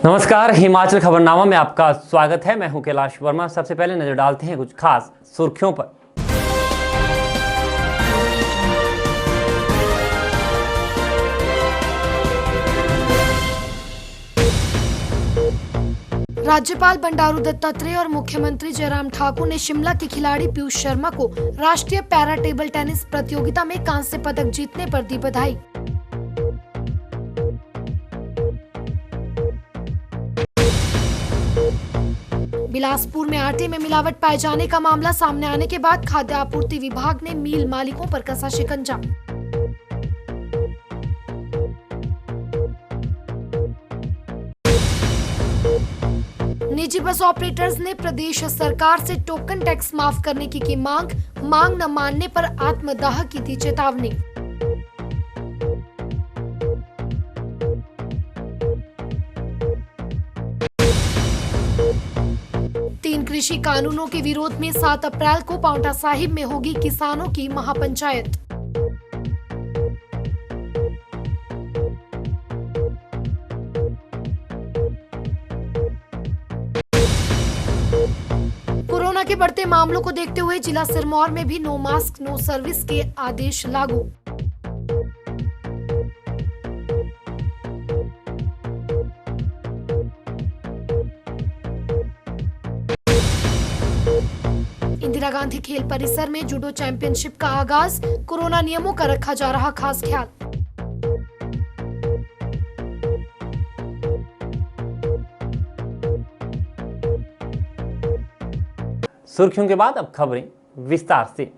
नमस्कार, हिमाचल खबरनामा में आपका स्वागत है। मैं हूं कैलाश वर्मा। सबसे पहले नजर डालते हैं कुछ खास सुर्खियों पर। राज्यपाल बंडारू दत्तात्रेय और मुख्यमंत्री जयराम ठाकुर ने शिमला के खिलाड़ी पीयूष शर्मा को राष्ट्रीय पैरा टेबल टेनिस प्रतियोगिता में कांस्य पदक जीतने पर दी बधाई। बिलासपुर में आटे में मिलावट पाए जाने का मामला सामने आने के बाद खाद्य आपूर्ति विभाग ने मिल मालिकों पर कसा शिकंजा। निजी बस ऑपरेटर्स ने प्रदेश सरकार से टोकन टैक्स माफ करने की मांग न मानने पर आत्मदाह की दी चेतावनी। तीन कृषि कानूनों के विरोध में 7 अप्रैल को पांवटा साहिब में होगी किसानों की महापंचायत। कोरोना के बढ़ते मामलों को देखते हुए जिला सिरमौर में भी नो मास्क नो सर्विस के आदेश लागू। इंदिरा गांधी खेल परिसर में जूडो चैंपियनशिप का आगाज, कोरोना नियमों का रखा जा रहा खास ख्याल। सुर्खियों के बाद अब खबरें विस्तार से।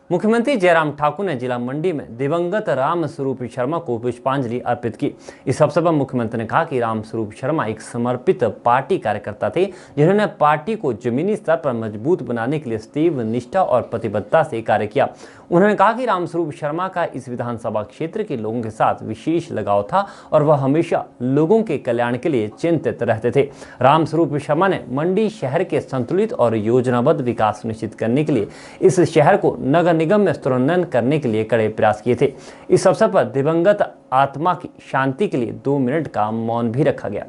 मुख्यमंत्री जयराम ठाकुर ने जिला मंडी में दिवंगत राम स्वरूप शर्मा को पुष्पांजलि अर्पित की। इस अवसर पर मुख्यमंत्री ने कहा कि राम स्वरूप शर्मा एक समर्पित पार्टी कार्यकर्ता थे, जिन्होंने पार्टी को जमीनी स्तर पर मजबूत बनाने के लिए सदैव निष्ठा और प्रतिबद्धता से कार्य किया। उन्होंने कहा कि राम स्वरूप शर्मा का इस विधानसभा क्षेत्र के लोगों के साथ विशेष लगाव था और वह हमेशा लोगों के कल्याण के लिए चिंतित रहते थे। राम स्वरूप शर्मा ने मंडी शहर के संतुलित और योजनाबद्ध विकास सुनिश्चित करने के लिए इस शहर को नगर निगम में स्तरोन्नयन करने के लिए कड़े प्रयास किए थे। इस अवसर पर दिवंगत आत्मा की शांति के लिए 2 मिनट का मौन भी रखा गया।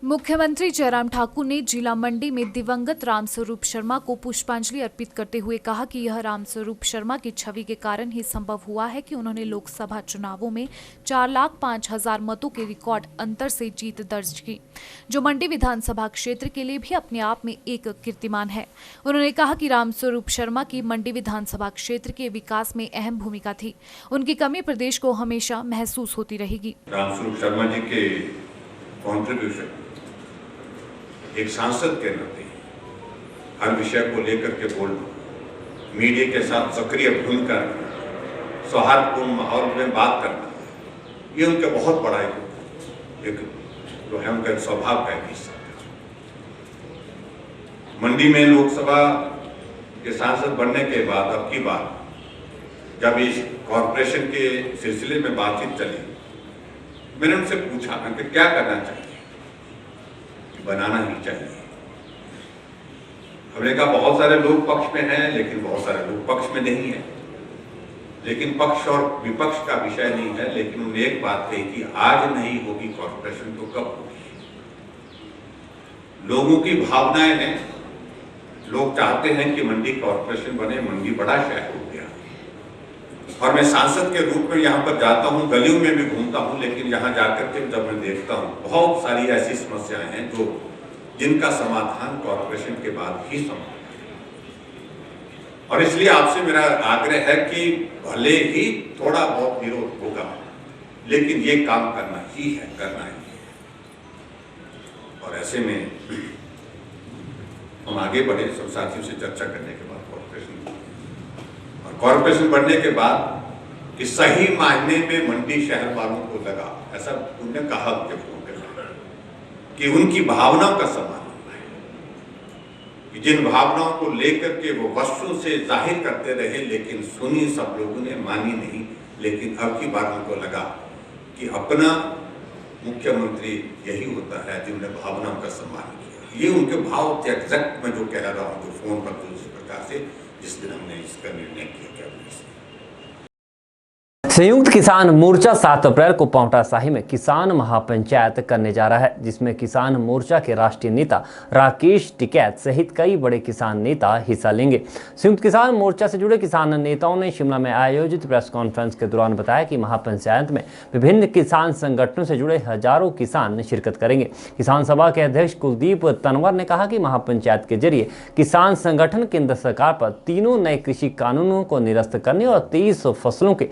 मुख्यमंत्री जयराम ठाकुर ने जिला मंडी में दिवंगत रामस्वरूप शर्मा को पुष्पांजलि अर्पित करते हुए कहा कि यह रामस्वरूप शर्मा की छवि के कारण ही संभव हुआ है कि उन्होंने लोकसभा चुनावों में 4,05,000 मतों के रिकॉर्ड अंतर से जीत दर्ज की, जो मंडी विधानसभा क्षेत्र के लिए भी अपने आप में एक कीर्तिमान है। उन्होंने कहा कि रामस्वरूप शर्मा की मंडी विधानसभा क्षेत्र के विकास में अहम भूमिका थी। उनकी कमी प्रदेश को हमेशा महसूस होती रहेगी। रामस्वरूप शर्मा जी के कॉन्ट्रीब्यूशन एक सांसद के नाते हर विषय को लेकर के बोलना, मीडिया के साथ सक्रिय भूमिका सौहार्दपूर्ण माहौल में बात करना, ये उनका बहुत बड़ा एक जो है उनका स्वभाव का एक हिस्सा था। मंडी में लोकसभा के सांसद बनने के बाद अब की बार जब इस कॉरपोरेशन के सिलसिले में बातचीत चली, मैंने उनसे पूछा कि क्या करना चाहिए, बनाना ही चाहिए। हमने कहा बहुत सारे लोग पक्ष में हैं, लेकिन बहुत सारे लोग पक्ष में नहीं है। लेकिन पक्ष और विपक्ष का विषय नहीं है, लेकिन उन्होंने एक बात कही कि आज नहीं होगी कॉर्पोरेशन तो कब होगी। लोगों की भावनाएं हैं, लोग चाहते हैं कि मंडी कॉर्पोरेशन बने, मंडी बड़ा शहर हो गया। और मैं सांसद के रूप में यहाँ पर जाता हूँ, गलियों में भी घूमता हूँ, लेकिन यहाँ जाकर के जब मैं देखता हूँ बहुत सारी ऐसी समस्याएं हैं जिनका समाधान कॉर्पोरेशन के बाद ही संभव है। और इसलिए आपसे मेरा आग्रह है कि भले ही थोड़ा बहुत विरोध होगा, लेकिन ये काम करना ही है, करना ही है। और ऐसे में हम आगे बढ़े सब साथियों से चर्चा करने के बाद कॉर्पोरेशन बनने के बाद कि सही मायने में मंडी शहर वालों को लगा, ऐसा उन्होंने कहा कि उनकी भावनाओं का सम्मान होना है, कि जिन भावनाओं को लेकर के वो वर्षों से जाहिर करते रहे, लेकिन सुनी सब लोगों ने, मानी नहीं। लेकिन अब की बार उनको लगा कि अपना मुख्यमंत्री यही होता है जिन्होंने भावनाओं का सम्मान किया। ये उनके भाव थे एग्जैक्ट मैं जो कह रहा हूँ, जो फोन पर जिस प्रकार से जिस दिन हमने इसका निर्णय किया। संयुक्त किसान मोर्चा 7 अप्रैल को पांवटा साहिब में किसान महापंचायत करने जा रहा है, जिसमें किसान मोर्चा के राष्ट्रीय नेता राकेश टिकैत सहित कई बड़े किसान नेता हिस्सा लेंगे। संयुक्त किसान मोर्चा से जुड़े किसान नेताओं ने शिमला में आयोजित प्रेस कॉन्फ्रेंस के दौरान बताया कि महापंचायत में विभिन्न किसान संगठनों से जुड़े हजारों किसान शिरकत करेंगे। किसान सभा के अध्यक्ष कुलदीप तनवर ने कहा कि महापंचायत के जरिए किसान संगठन केंद्र सरकार पर 3 नए कृषि कानूनों को निरस्त करने और 23 फसलों के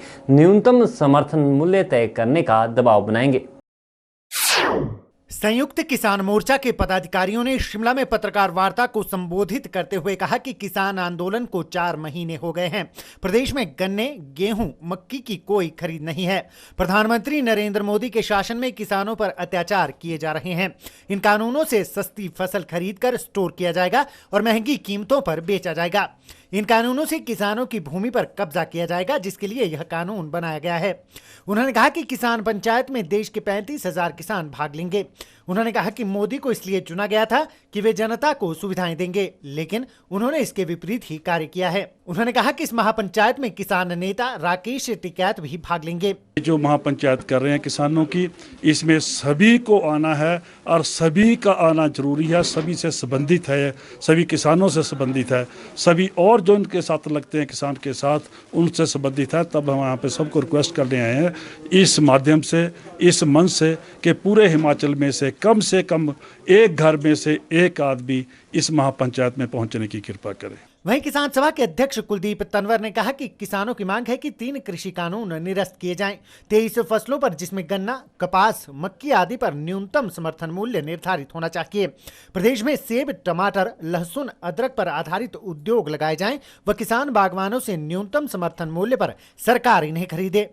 न्यूनतम समर्थन मूल्य तय करने का दबाव बनाएंगे। संयुक्त किसान मोर्चा के पदाधिकारियों ने शिमला में पत्रकार वार्ता को संबोधित करते हुए कहा कि किसान आंदोलन को 4 महीने हो गए हैं। प्रदेश में गन्ने, गेहूं, मक्की की कोई खरीद नहीं है। प्रधानमंत्री नरेंद्र मोदी के शासन में किसानों पर अत्याचार किए जा रहे हैं। इन कानूनों से सस्ती फसल खरीदकर स्टोर किया जाएगा और महंगी कीमतों पर बेचा जाएगा। इन कानूनों से किसानों की भूमि पर कब्जा किया जाएगा, जिसके लिए यह कानून बनाया गया है। उन्होंने कहा कि किसान पंचायत में देश के 35,000 किसान भाग लेंगे। उन्होंने कहा कि मोदी को इसलिए चुना गया था कि वे जनता को सुविधाएं देंगे, लेकिन उन्होंने इसके विपरीत ही कार्य किया है। उन्होंने कहा कि इस महापंचायत में किसान नेता राकेश टिकैत भी भाग लेंगे। जो महापंचायत कर रहे हैं किसानों की, इसमें सभी को आना है और सभी का आना जरूरी है। सभी से संबंधित है, सभी किसानों से संबंधित है, सभी और जो उनके साथ लगते हैं किसान के साथ उनसे संबंधित है। तब हम यहाँ पे सबको रिक्वेस्ट करने आए हैं इस माध्यम से, इस मंच से कि पूरे हिमाचल में से कम एक घर में से एक आदमी इस महापंचायत में पहुंचने की कृपा करें। वहीं किसान सभा के अध्यक्ष कुलदीप तनवर ने कहा कि किसानों की मांग है कि 3 कृषि कानून निरस्त किए जाएं। 23 फसलों पर, जिसमें गन्ना, कपास, मक्की आदि पर न्यूनतम समर्थन मूल्य निर्धारित होना चाहिए। प्रदेश में सेब, टमाटर, लहसुन, अदरक पर आधारित उद्योग लगाए जाएं व किसान बागवानों से न्यूनतम समर्थन मूल्य पर सरकार इन्हें खरीदे।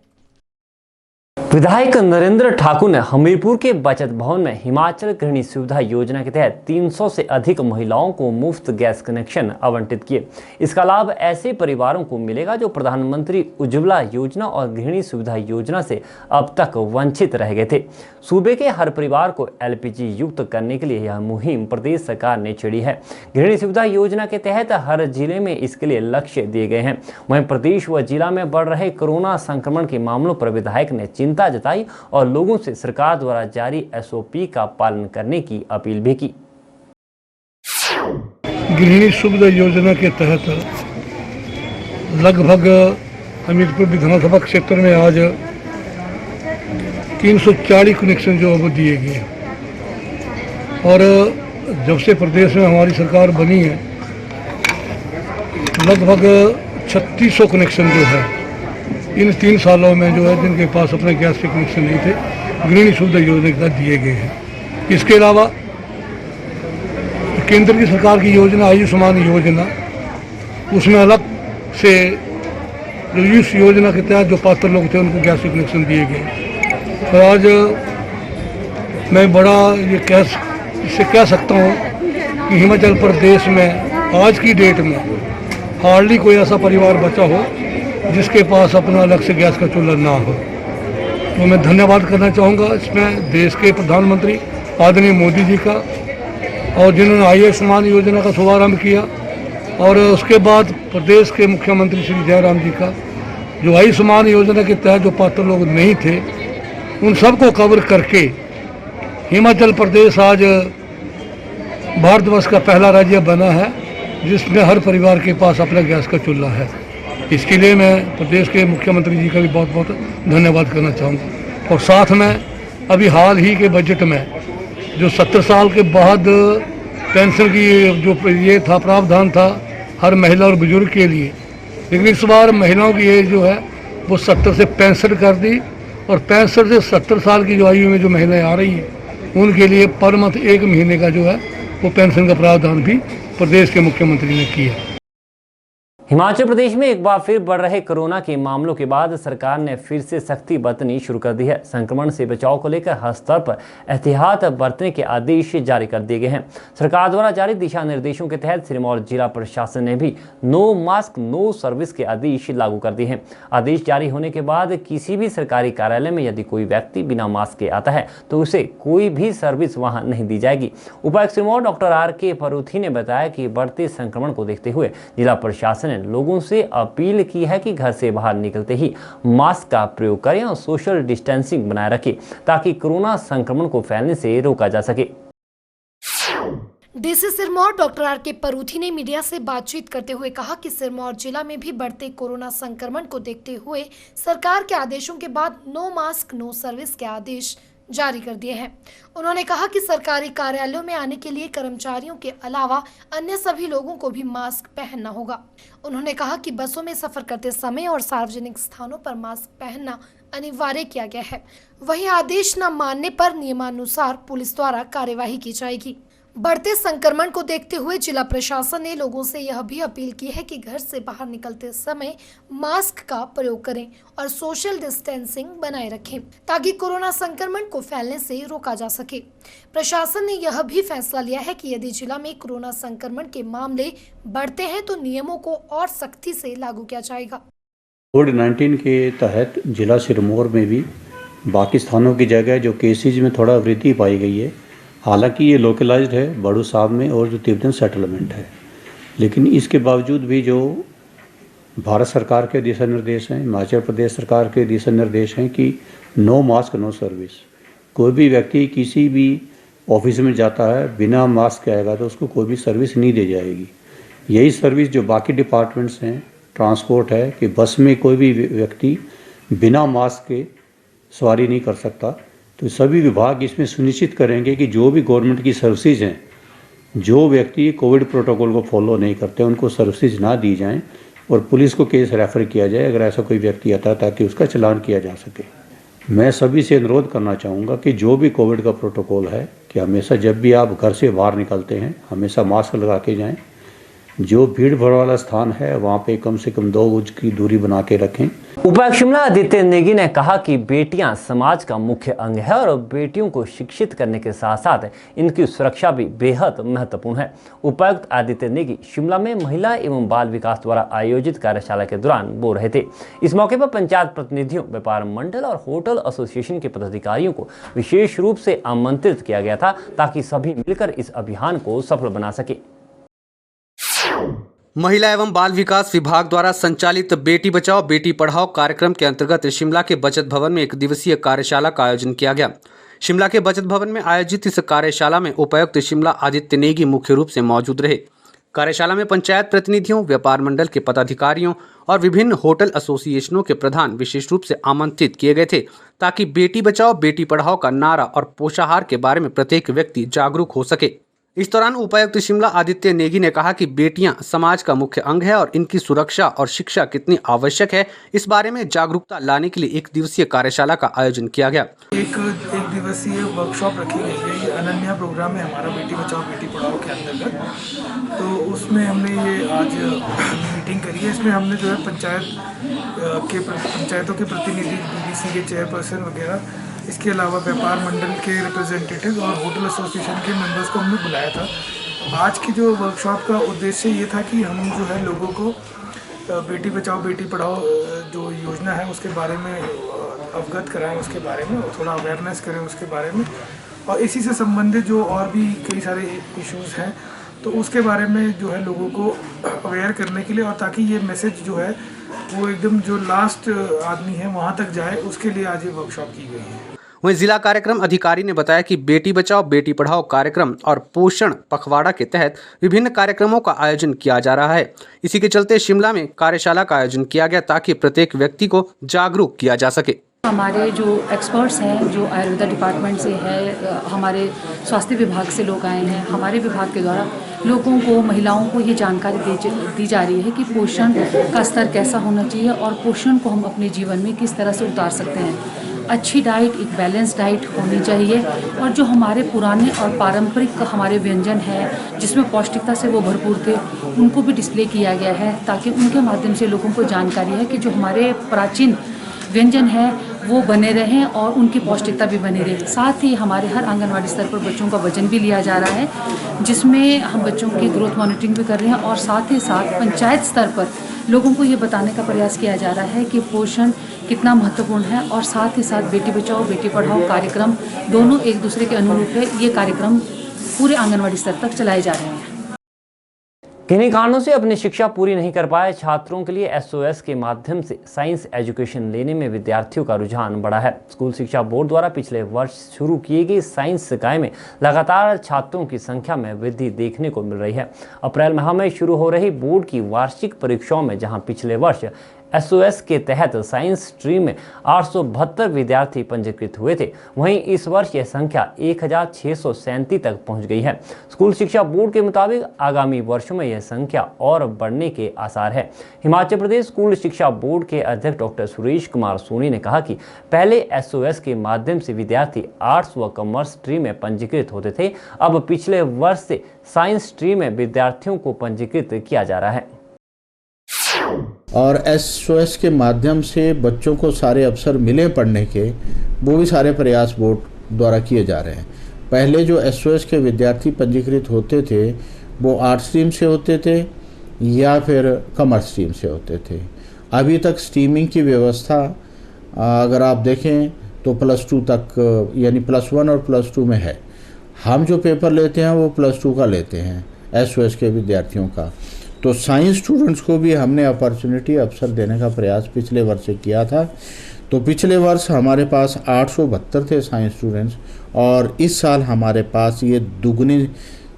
विधायक नरेंद्र ठाकुर ने हमीरपुर के बचत भवन में हिमाचल गृहिणी सुविधा योजना के तहत 300 से अधिक महिलाओं को मुफ्त गैस कनेक्शन आवंटित किए। इसका लाभ ऐसे परिवारों को मिलेगा जो प्रधानमंत्री उज्ज्वला योजना और गृहिणी सुविधा योजना से अब तक वंचित रह गए थे। सूबे के हर परिवार को एलपीजी युक्त करने के लिए यह मुहिम प्रदेश सरकार ने छेड़ी है। गृहिणी सुविधा योजना के तहत हर जिले में इसके लिए लक्ष्य दिए गए हैं। वहीं प्रदेश व जिला में बढ़ रहे कोरोना संक्रमण के मामलों पर विधायक ने चिंता जताई और लोगों से सरकार द्वारा जारी एसओपी का पालन करने की अपील भी की। गृहिणी सुविधा योजना के तहत लगभग हमीरपुर विधानसभा क्षेत्र में आज 340 कनेक्शन जो अब दिए गए और जब से प्रदेश में हमारी सरकार बनी है लगभग 3600 कनेक्शन जो है इन 3 सालों में जो है जिनके पास अपने गैस के कनेक्शन नहीं थे गृहिणी सुविधा योजना के तहत दिए गए हैं। इसके अलावा केंद्र की सरकार की योजना आयुष्मान योजना, उसमें अलग से इस योजना के तहत जो पात्र लोग थे उनको गैस के कनेक्शन दिए गए। और आज मैं बड़ा ये कह सकता हूँ कि हिमाचल प्रदेश में आज की डेट में हार्डली कोई ऐसा परिवार बचा हो जिसके पास अपना अलग से गैस का चूल्हा ना हो। तो मैं धन्यवाद करना चाहूँगा इसमें देश के प्रधानमंत्री आदरणीय मोदी जी का, और जिन्होंने आयुष्मान योजना का शुभारंभ किया, और उसके बाद प्रदेश के मुख्यमंत्री श्री जयराम जी का, जो आयुष्मान योजना के तहत जो पात्र लोग नहीं थे उन सबको कवर करके हिमाचल प्रदेश आज भारतवर्ष का पहला राज्य बना है जिसमें हर परिवार के पास अपना गैस का चूल्हा है। इसके लिए मैं प्रदेश के मुख्यमंत्री जी का भी बहुत बहुत धन्यवाद करना चाहूँगा। और साथ में अभी हाल ही के बजट में जो 70 साल के बाद पेंशन की जो ये था प्रावधान था हर महिला और बुजुर्ग के लिए, लेकिन इस बार महिलाओं की एज जो है वो 70 से 65 कर दी, और 65 से 70 साल की जो आयु में जो महिलाएं आ रही हैं उनके लिए पर मंथ 1 महीने का जो है वो पेंशन का प्रावधान भी प्रदेश के मुख्यमंत्री ने किया। हिमाचल प्रदेश में एक बार फिर बढ़ रहे कोरोना के मामलों के बाद सरकार ने फिर से सख्ती बरतनी शुरू कर दी है। संक्रमण से बचाव को लेकर हर स्तर पर एहतियात बरतने के आदेश जारी कर दिए गए हैं। सरकार द्वारा जारी दिशा निर्देशों के तहत सिरमौर जिला प्रशासन ने भी नो मास्क नो सर्विस के आदेश लागू कर दिए हैं। आदेश जारी होने के बाद किसी भी सरकारी कार्यालय में यदि कोई व्यक्ति बिना मास्क के आता है तो उसे कोई भी सर्विस वहां नहीं दी जाएगी। उपायुक्त सिरमौर डॉक्टर RK परूथी ने बताया कि बढ़ते संक्रमण को देखते हुए जिला प्रशासन ने लोगों से अपील की है कि घर से बाहर निकलते ही मास्क का प्रयोग करें और सोशल डिस्टेंसिंग बनाए रखें ताकि कोरोना संक्रमण को फैलने से रोका जा सके। DC Sirmaur doctor R K. Paruthi ने मीडिया से बातचीत करते हुए कहा कि सिरमौर जिला में भी बढ़ते कोरोना संक्रमण को देखते हुए सरकार के आदेशों के बाद नो मास्क नो सर्विस के आदेश जारी कर दिए हैं। उन्होंने कहा कि सरकारी कार्यालयों में आने के लिए कर्मचारियों के अलावा अन्य सभी लोगों को भी मास्क पहनना होगा। उन्होंने कहा कि बसों में सफर करते समय और सार्वजनिक स्थानों पर मास्क पहनना अनिवार्य किया गया है। वहीं आदेश न मानने पर नियमानुसार पुलिस द्वारा कार्यवाही की जाएगी। बढ़ते संक्रमण को देखते हुए जिला प्रशासन ने लोगों से यह भी अपील की है कि घर से बाहर निकलते समय मास्क का प्रयोग करें और सोशल डिस्टेंसिंग बनाए रखें ताकि कोरोना संक्रमण को फैलने से रोका जा सके। प्रशासन ने यह भी फैसला लिया है कि यदि जिला में कोरोना संक्रमण के मामले बढ़ते हैं तो नियमों को और सख्ती से लागू किया जाएगा। कोविड-19 के तहत जिला सिरमौर में भी बाकी स्थानों की जगह जो केसेज में थोड़ा वृद्धि पाई गई है, हालांकि ये लोकलाइज्ड है बड़ू साहब में और जो तिब्बतन सेटलमेंट है, लेकिन इसके बावजूद भी जो भारत सरकार के दिशा निर्देश हैं, हिमाचल प्रदेश सरकार के दिशा निर्देश हैं कि नो मास्क नो सर्विस। कोई भी व्यक्ति किसी भी ऑफिस में जाता है बिना मास्क के आएगा तो उसको कोई भी सर्विस नहीं दी जाएगी। यही सर्विस जो बाकी डिपार्टमेंट्स हैं, ट्रांसपोर्ट है कि बस में कोई भी व्यक्ति बिना मास्क के सवारी नहीं कर सकता, तो सभी विभाग इसमें सुनिश्चित करेंगे कि जो भी गवर्नमेंट की सर्विसेज हैं, जो व्यक्ति कोविड प्रोटोकॉल को फॉलो नहीं करते उनको सर्विसेज ना दी जाएं और पुलिस को केस रेफर किया जाए अगर ऐसा कोई व्यक्ति आता है, ताकि उसका चालान किया जा सके। मैं सभी से अनुरोध करना चाहूँगा कि जो भी कोविड का प्रोटोकॉल है कि हमेशा जब भी आप घर से बाहर निकलते हैं हमेशा मास्क लगा के जाएँ। जो भीड़ भाड़ वाला स्थान है वहाँ पे कम से कम 2 गज की दूरी बना के रखें। उपायुक्त शिमला आदित्य नेगी ने कहा कि बेटियां समाज का मुख्य अंग है और बेटियों को शिक्षित करने के साथ साथ इनकी सुरक्षा भी बेहद महत्वपूर्ण है। उपायुक्त आदित्य नेगी शिमला में महिला एवं बाल विकास द्वारा आयोजित कार्यशाला के दौरान बोल रहे थे। इस मौके पर पंचायत प्रतिनिधियों, व्यापार मंडल और होटल एसोसिएशन के पदाधिकारियों को विशेष रूप से आमंत्रित किया गया था ताकि सभी मिलकर इस अभियान को सफल बना सके। महिला एवं बाल विकास विभाग द्वारा संचालित बेटी बचाओ बेटी पढ़ाओ कार्यक्रम के अंतर्गत शिमला के बचत भवन में 1 दिवसीय कार्यशाला का आयोजन किया गया। शिमला के बचत भवन में आयोजित इस कार्यशाला में उपायुक्त शिमला आदित्य नेगी मुख्य रूप से मौजूद रहे। कार्यशाला में पंचायत प्रतिनिधियों, व्यापार मंडल के पदाधिकारियों और विभिन्न होटल एसोसिएशनों के प्रधान विशेष रूप से आमंत्रित किए गए थे ताकि बेटी बचाओ बेटी पढ़ाओ का नारा और पोषाहार के बारे में प्रत्येक व्यक्ति जागरूक हो सके। इस दौरान उपायुक्त शिमला आदित्य नेगी ने कहा कि बेटियां समाज का मुख्य अंग है और इनकी सुरक्षा और शिक्षा कितनी आवश्यक है, इस बारे में जागरूकता लाने के लिए 1 दिवसीय कार्यशाला का आयोजन किया गया। एक दिवसीय वर्कशॉप रखी गई है। ये अनन्या प्रोग्राम है हमारा बेटी बचाओ बेटी पढ़ाओ के अंतर्गत। तो उसमें हमने ये आज मीटिंग करी है। इसमें हमने जो है पंचायतों के प्रतिनिधि, बीडीसी के चेयरपर्सन वगैरह, इसके अलावा व्यापार मंडल के रिप्रेजेंटेटिव और होटल एसोसिएशन के मेंबर्स को हमने बुलाया था। आज की जो वर्कशॉप का उद्देश्य ये था कि हम जो है लोगों को बेटी बचाओ बेटी पढ़ाओ जो योजना है उसके बारे में अवगत कराएं, उसके बारे में थोड़ा अवेयरनेस करें उसके बारे में, और इसी से संबंधित जो और भी कई सारे इश्यूज़ हैं तो उसके बारे में जो है लोगों को अवेयर करने के लिए, और ताकि ये मैसेज जो है वो एकदम जो लास्ट आदमी है वहाँ तक जाए, उसके लिए आज ये वर्कशॉप की गई है। वहीं जिला कार्यक्रम अधिकारी ने बताया कि बेटी बचाओ बेटी पढ़ाओ कार्यक्रम और पोषण पखवाड़ा के तहत विभिन्न कार्यक्रमों का आयोजन किया जा रहा है। इसी के चलते शिमला में कार्यशाला का आयोजन किया गया ताकि प्रत्येक व्यक्ति को जागरूक किया जा सके। हमारे जो एक्सपर्ट्स हैं, जो आयुर्वेदा डिपार्टमेंट से है, हमारे स्वास्थ्य विभाग से लोग आए हैं। हमारे विभाग के द्वारा लोगों को, महिलाओं को ये जानकारी दी जा रही है कि पोषण का स्तर कैसा होना चाहिए और पोषण को हम अपने जीवन में किस तरह से उतार सकते हैं। अच्छी डाइट, एक बैलेंस डाइट होनी चाहिए, और जो हमारे पुराने और पारंपरिक हमारे व्यंजन हैं जिसमें पौष्टिकता से वो भरपूर थे, उनको भी डिस्प्ले किया गया है ताकि उनके माध्यम से लोगों को जानकारी है कि जो हमारे प्राचीन व्यंजन है वो बने रहें और उनकी पौष्टिकता भी बनी रहे। साथ ही हमारे हर आंगनवाड़ी स्तर पर बच्चों का वजन भी लिया जा रहा है, जिसमें हम बच्चों की ग्रोथ मॉनिटरिंग भी कर रहे हैं, और साथ ही साथ पंचायत स्तर पर लोगों को ये बताने का प्रयास किया जा रहा है कि पोषण कितना महत्वपूर्ण है, और साथ ही साथ बेटी बचाओ बेटी पढ़ाओ कार्यक्रम दोनों एक दूसरे के अनुरूप है। ये कार्यक्रम पूरे आंगनवाड़ी स्तर तक चलाए जा रहे हैं। किन्हीं कारणों से अपनी शिक्षा पूरी नहीं कर पाए छात्रों के लिए एसओएस के माध्यम से साइंस एजुकेशन लेने में विद्यार्थियों का रुझान बढ़ा है। स्कूल शिक्षा बोर्ड द्वारा पिछले वर्ष शुरू की गई साइंस सिकाई में लगातार छात्रों की संख्या में वृद्धि देखने को मिल रही है। अप्रैल माह में शुरू हो रही बोर्ड की वार्षिक परीक्षाओं में जहां पिछले वर्ष एसओएस के तहत साइंस स्ट्रीम में 872 विद्यार्थी पंजीकृत हुए थे, वहीं इस वर्ष यह संख्या 1637 तक पहुंच गई है। स्कूल शिक्षा बोर्ड के मुताबिक आगामी वर्षों में यह संख्या और बढ़ने के आसार है। हिमाचल प्रदेश स्कूल शिक्षा बोर्ड के अध्यक्ष डॉक्टर सुरेश कुमार सोनी ने कहा कि पहले एसओएस के माध्यम से विद्यार्थी आर्ट्स व कॉमर्स स्ट्रीम में पंजीकृत होते थे, अब पिछले वर्ष से साइंस स्ट्रीम में विद्यार्थियों को पंजीकृत किया जा रहा है। और एसओएस के माध्यम से बच्चों को सारे अवसर मिले पढ़ने के, वो भी सारे प्रयास बोर्ड द्वारा किए जा रहे हैं। पहले जो एसओएस के विद्यार्थी पंजीकृत होते थे वो आर्ट स्ट्रीम से होते थे या फिर कॉमर्स स्ट्रीम से होते थे। अभी तक स्ट्रीमिंग की व्यवस्था अगर आप देखें तो +2 तक यानी +1 और +2 में है। हम जो पेपर लेते हैं वो +2 का लेते हैं एसओएस के विद्यार्थियों का। तो साइंस स्टूडेंट्स को भी हमने अपॉर्चुनिटी अवसर देने का प्रयास पिछले वर्ष से किया था। तो पिछले वर्ष हमारे पास 872 थे साइंस स्टूडेंट्स और इस साल हमारे पास ये दुगनी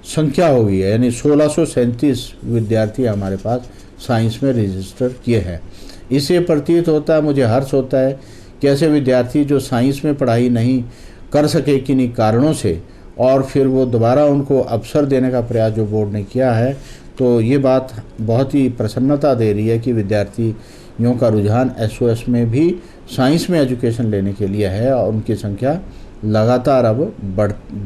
संख्या हो गई है, यानी 1637 विद्यार्थी हमारे पास साइंस में रजिस्टर किए हैं। इससे प्रतीत होता है, मुझे हर्ष होता है कि ऐसे विद्यार्थी जो साइंस में पढ़ाई नहीं कर सके किन्हीं कारणों से और फिर वो दोबारा उनको अवसर देने का प्रयास जो बोर्ड ने किया है, तो ये बात बहुत ही प्रसन्नता दे रही है कि विद्यार्थियों का रुझान एसओएस में भी साइंस में एजुकेशन लेने के लिए है और उनकी संख्या लगातार अब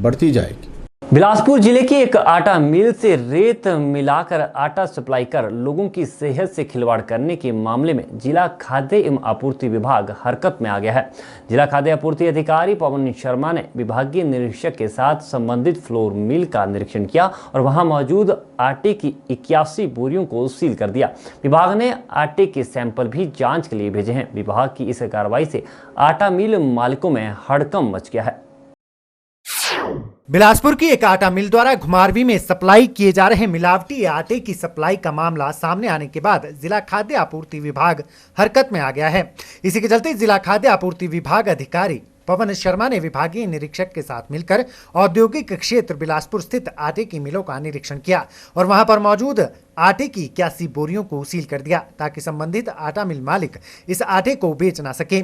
बढ़ती जाएगी। बिलासपुर जिले की एक आटा मिल से रेत मिलाकर आटा सप्लाई कर लोगों की सेहत से खिलवाड़ करने के मामले में जिला खाद्य एवं आपूर्ति विभाग हरकत में आ गया है। जिला खाद्य आपूर्ति अधिकारी पवन शर्मा ने विभागीय निरीक्षक के साथ संबंधित फ्लोर मिल का निरीक्षण किया और वहां मौजूद आटे की 81 बोरियों को सील कर दिया। विभाग ने आटे के सैंपल भी जाँच के लिए भेजे हैं। विभाग की इस कार्रवाई से आटा मिल मालिकों में हड़कंप मच गया है। बिलासपुर की एक आटा मिल द्वारा घुमारवी में सप्लाई किए जा रहे मिलावटी आटे की सप्लाई का मामला सामने आने के बाद जिला खाद्य आपूर्ति विभाग हरकत में आ गया है। इसी के चलते जिला खाद्य आपूर्ति विभाग अधिकारी पवन शर्मा ने विभागीय निरीक्षक के साथ मिलकर औद्योगिक क्षेत्र बिलासपुर स्थित आटे की मिलों का निरीक्षण किया और वहां पर मौजूद आटे की 81 बोरियों को सील कर दिया ताकि संबंधित आटा मिल मालिक इस आटे को बेच ना सके।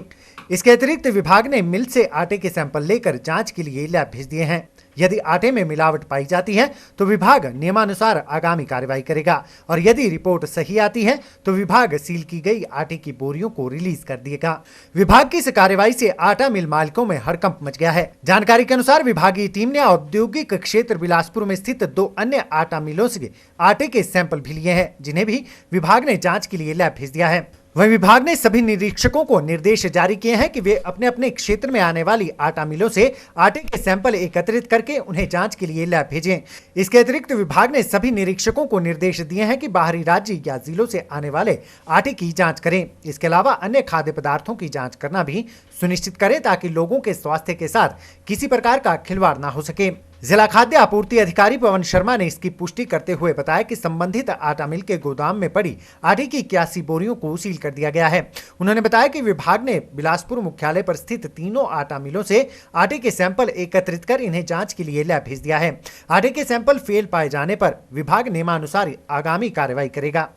इसके अतिरिक्त विभाग ने मिल से आटे के सैंपल लेकर जांच के लिए लैब भेज दिए हैं। यदि आटे में मिलावट पाई जाती है तो विभाग नियमानुसार आगामी कार्रवाई करेगा और यदि रिपोर्ट सही आती है तो विभाग सील की गई आटे की बोरियों को रिलीज कर देगा। विभाग की इस कार्रवाई से आटा मिल मालिकों में हड़कंप मच गया है। जानकारी के अनुसार विभागीय टीम ने औद्योगिक क्षेत्र बिलासपुर में स्थित 2 अन्य आटा मिलों से आटे के सैंपल भी लिए हैं, जिन्हें भी विभाग ने जांच के लिए लैब भेज दिया है। वहीं विभाग ने सभी निरीक्षकों को निर्देश जारी किए हैं कि वे अपने अपने क्षेत्र में आने वाली आटा मिलों से आटे के सैंपल एकत्रित करके उन्हें जांच के लिए लैब भेजें। इसके अतिरिक्त विभाग ने सभी निरीक्षकों को निर्देश दिए हैं कि बाहरी राज्य या जिलों से आने वाले आटे की जांच करें। इसके अलावा अन्य खाद्य पदार्थों की जांच करना भी सुनिश्चित करें ताकि लोगों के स्वास्थ्य के साथ किसी प्रकार का खिलवाड़ न हो सके। जिला खाद्य आपूर्ति अधिकारी पवन शर्मा ने इसकी पुष्टि करते हुए बताया कि संबंधित आटा मिल के गोदाम में पड़ी आटे की 81 बोरियों को सील कर दिया गया है। उन्होंने बताया कि विभाग ने बिलासपुर मुख्यालय पर स्थित तीनों आटा मिलों से आटे के सैंपल एकत्रित कर इन्हें जांच के लिए लैब भेज दिया है। आटे के सैंपल फेल पाए जाने पर विभाग नियमानुसार आगामी कार्रवाई करेगा।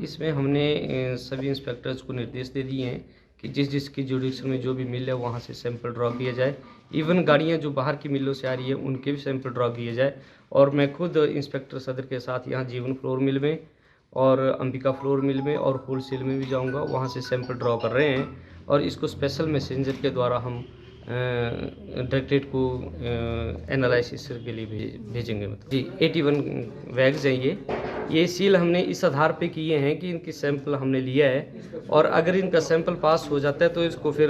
इसमें हमने सभी इंस्पेक्टर्स को निर्देश दे दिए हैं कि जिसकी जुडिक्शन में जो भी मिल है वहाँ से सैंपल ड्रॉ किया जाए। इवन गाड़ियाँ जो बाहर की मिलों से आ रही है उनके भी सैंपल ड्रॉ किए जाए। और मैं खुद इंस्पेक्टर सदर के साथ यहाँ जीवन फ्लोर मिल में और अंबिका फ्लोर मिल में और होलसेल में भी जाऊँगा, वहाँ से सैंपल ड्रॉ कर रहे हैं और इसको स्पेशल मैसेंजर के द्वारा हम डायरेक्टरेट को एनालिसिस के लिए भेजेंगे। मतलब जी 81 बैग्स हैं ये सील हमने इस आधार पे किए हैं कि इनकी सैंपल हमने लिया है और अगर इनका सैंपल पास हो जाता है तो इसको फिर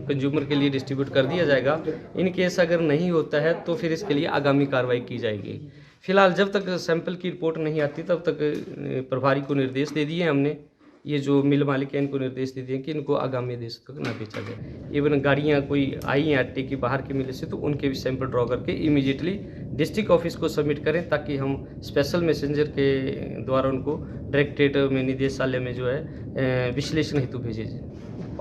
कंज्यूमर के लिए डिस्ट्रीब्यूट कर दिया जाएगा। इन केस अगर नहीं होता है तो फिर इसके लिए आगामी कार्रवाई की जाएगी। फिलहाल जब तक सैंपल की रिपोर्ट नहीं आती तब तक प्रभारी को निर्देश दे दिए हमने ये जो मिल मालिक है इनको निर्देश दे दिए कि इनको आगामी देश तक ना बेचा जाए। इवन गाड़ियाँ कोई आई हैं आटे की बाहर के मिल से तो उनके भी सैंपल ड्रॉ करके इमीडिएटली डिस्ट्रिक्ट ऑफिस को सबमिट करें ताकि हम स्पेशल मैसेंजर के द्वारा उनको डायरेक्टरेट में निदेशालय में जो है विश्लेषण हेतु भेजे जाए।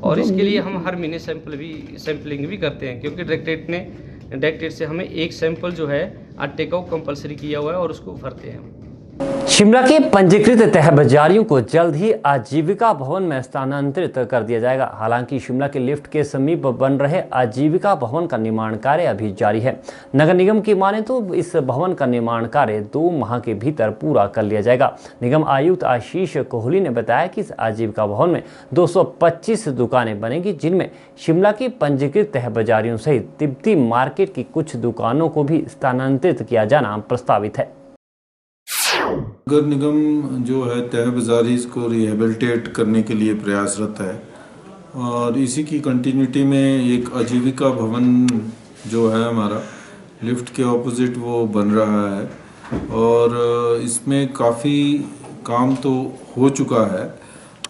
और इसके लिए हम हर महीने सैंपलिंग भी करते हैं, क्योंकि डायरेक्टरेट से हमें एक सैंपल जो है आटे का कंपलसरी किया हुआ है और उसको भरते हैं। शिमला के पंजीकृत तह बाजारियों को जल्द ही आजीविका भवन में स्थानांतरित कर दिया जाएगा। हालांकि शिमला के लिफ्ट के समीप बन रहे आजीविका भवन का निर्माण कार्य अभी जारी है। नगर निगम की माने तो इस भवन का निर्माण कार्य 2 माह के भीतर पूरा कर लिया जाएगा। निगम आयुक्त आशीष कोहली ने बताया कि इस आजीविका भवन में 225 दुकानें बनेगी, जिनमें शिमला की पंजीकृत तह बाजारियों सहित तिब्बती मार्केट की कुछ दुकानों को भी स्थानांतरित किया जाना प्रस्तावित है। नगर निगम जो है तह बाजारी इसको रिहेबिलिटेट करने के लिए प्रयासरत है और इसी की कंटिन्यूटी में एक आजीविका भवन जो है हमारा लिफ्ट के ऑपोजिट वो बन रहा है और इसमें काफ़ी काम तो हो चुका है।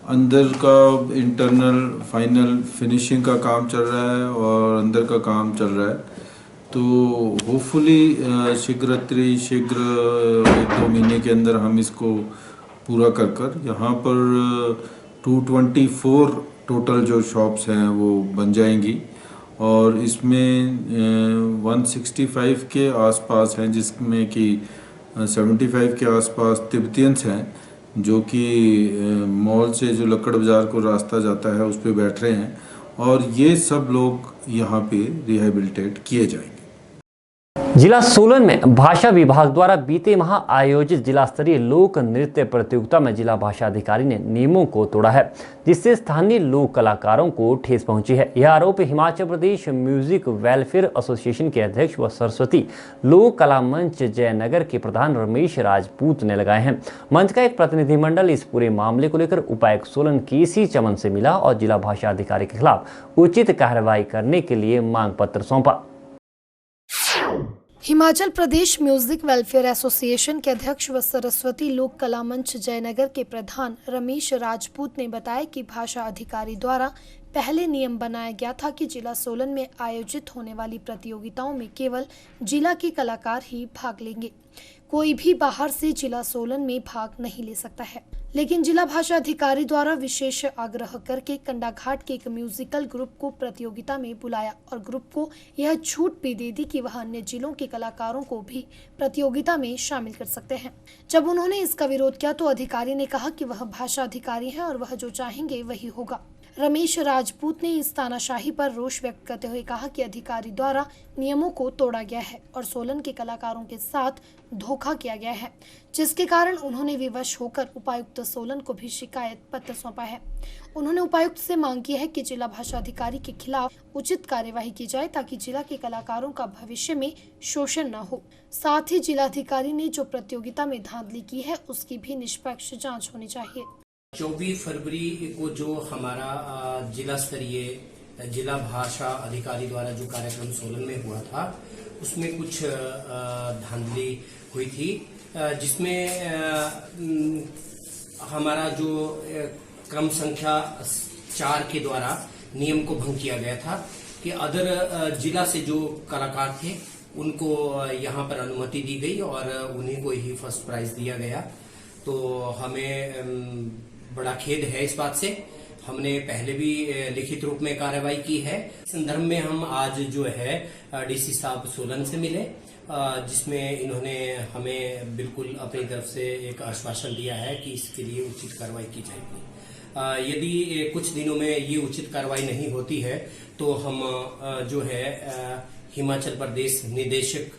अंदर का इंटरनल फाइनल फिनिशिंग का काम चल रहा है और अंदर का काम चल रहा है, तो होपफुली शीघ्र 1-2 महीने के अंदर हम इसको पूरा कर यहाँ पर 224 टोटल जो शॉप्स हैं वो बन जाएंगी और इसमें 165 के आसपास हैं, जिसमें कि 75 के आसपास तिब्बतियंस हैं जो कि मॉल से जो लक्कड़ बाज़ार को रास्ता जाता है उस पर बैठ रहे हैं और ये सब लोग यहाँ पे रिहेबिलिटेट किए जाएंगे। जिला सोलन में भाषा विभाग द्वारा बीते माह आयोजित जिला स्तरीय लोक नृत्य प्रतियोगिता में जिला भाषा अधिकारी ने नियमों को तोड़ा है, जिससे स्थानीय लोक कलाकारों को ठेस पहुंची है। यह आरोप Himachal Pradesh music welfare association के अध्यक्ष व सरस्वती लोक कला मंच जयनगर के प्रधान रमेश राजपूत ने लगाए हैं। मंच का एक प्रतिनिधिमंडल इस पूरे मामले को लेकर उपायुक्त सोलन केसी चमन से मिला और जिला भाषा अधिकारी के खिलाफ उचित कार्रवाई करने के लिए मांग पत्र सौंपा। Himachal Pradesh music welfare association के अध्यक्ष व सरस्वती लोक कला मंच जयनगर के प्रधान रमेश राजपूत ने बताया कि भाषा अधिकारी द्वारा पहले नियम बनाया गया था कि जिला सोलन में आयोजित होने वाली प्रतियोगिताओं में केवल जिला के कलाकार ही भाग लेंगे, कोई भी बाहर से जिला सोलन में भाग नहीं ले सकता है। लेकिन जिला भाषा अधिकारी द्वारा विशेष आग्रह करके कंडाघाट के एक म्यूजिकल ग्रुप को प्रतियोगिता में बुलाया और ग्रुप को यह छूट भी दे दी कि वह अन्य जिलों के कलाकारों को भी प्रतियोगिता में शामिल कर सकते हैं। जब उन्होंने इसका विरोध किया तो अधिकारी ने कहा कि वह भाषा अधिकारी हैं और वह जो चाहेंगे वही होगा। रमेश राजपूत ने इस तानाशाही पर रोष व्यक्त करते हुए कहा कि अधिकारी द्वारा नियमों को तोड़ा गया है और सोलन के कलाकारों के साथ धोखा किया गया है, जिसके कारण उन्होंने विवश होकर उपायुक्त सोलन को भी शिकायत पत्र सौंपा है। उन्होंने उपायुक्त से मांग की है कि जिला भाषा अधिकारी के खिलाफ उचित कार्यवाही की जाए ताकि जिला के कलाकारों का भविष्य में शोषण न हो। साथ ही जिलाधिकारी ने जो प्रतियोगिता में धांधली की है उसकी भी निष्पक्ष जाँच होनी चाहिए। 24 फरवरी को जो हमारा जिला स्तरीय जिला भाषा अधिकारी द्वारा जो कार्यक्रम सोलन में हुआ था उसमें कुछ धांधली हुई थी, जिसमें हमारा जो क्रम संख्या 4 के द्वारा नियम को भंग किया गया था कि अदर जिला से जो कलाकार थे उनको यहाँ पर अनुमति दी गई और उन्हीं को ही फर्स्ट प्राइज दिया गया। तो हमें बड़ा खेद है इस बात से। हमने पहले भी लिखित रूप में कार्रवाई की है। इस संदर्भ में हम आज जो है डीसी साहब सोलन से मिले, जिसमें इन्होंने हमें बिल्कुल अपनी तरफ से एक आश्वासन दिया है कि इसके लिए उचित कार्रवाई की जाएगी। यदि कुछ दिनों में ये उचित कार्रवाई नहीं होती है तो हम जो है हिमाचल प्रदेश निदेशक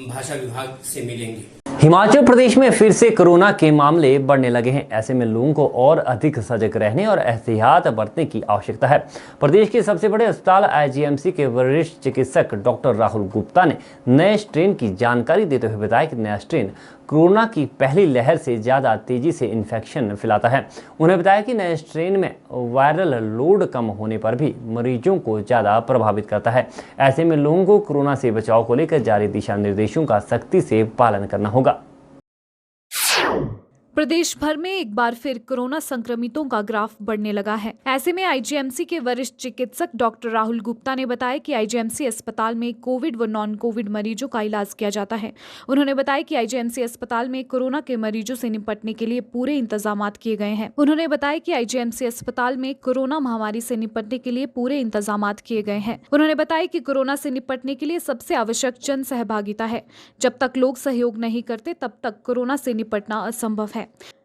भाषा विभाग से मिलेंगे। हिमाचल प्रदेश में फिर से कोरोना के मामले बढ़ने लगे हैं। ऐसे में लोगों को और अधिक सजग रहने और एहतियात बरतने की आवश्यकता है। प्रदेश के सबसे बड़े अस्पताल आईजीएमसी के वरिष्ठ चिकित्सक डॉक्टर राहुल गुप्ता ने नए स्ट्रेन की जानकारी देते हुए बताया कि नया स्ट्रेन कोरोना की पहली लहर से ज़्यादा तेजी से इन्फेक्शन फैलाता है। उन्हें बताया कि नए स्ट्रेन में वायरल लोड कम होने पर भी मरीजों को ज़्यादा प्रभावित करता है। ऐसे में लोगों को कोरोना से बचाव को लेकर जारी दिशा निर्देशों का सख्ती से पालन करना होगा। प्रदेश भर में एक बार फिर कोरोना संक्रमितों का ग्राफ बढ़ने लगा है। ऐसे में आईजीएमसी के वरिष्ठ चिकित्सक डॉक्टर राहुल गुप्ता ने बताया कि आईजीएमसी अस्पताल में कोविड व नॉन कोविड मरीजों का इलाज किया जाता है। उन्होंने बताया कि आईजीएमसी अस्पताल में कोरोना के मरीजों से निपटने के लिए पूरे इंतजाम किए गए हैं। उन्होंने बताया कि आईजीएमसी अस्पताल में कोरोना महामारी से निपटने के लिए पूरे इंतजाम किए गए हैं। उन्होंने बताया कि कोरोना से निपटने के लिए सबसे आवश्यक जन सहभागिता है। जब तक लोग सहयोग नहीं करते तब तक कोरोना से निपटना असंभव है।